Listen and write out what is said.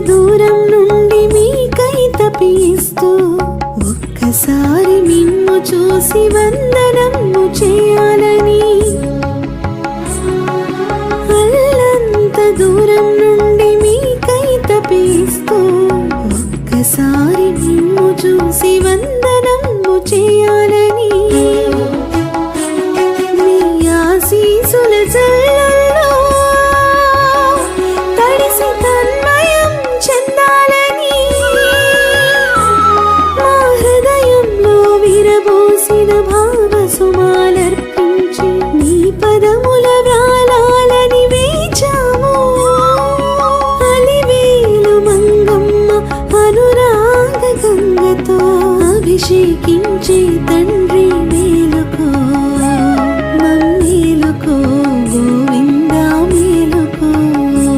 దూరం నుండి మీకై తపిస్తూ ఒక్కసారి మిమ్ము చూసి వందనము చేయాలని అల్లంత దూరం నుండి మీకై తపిస్తూ ఒక్కసారి మిమ్ము చూసి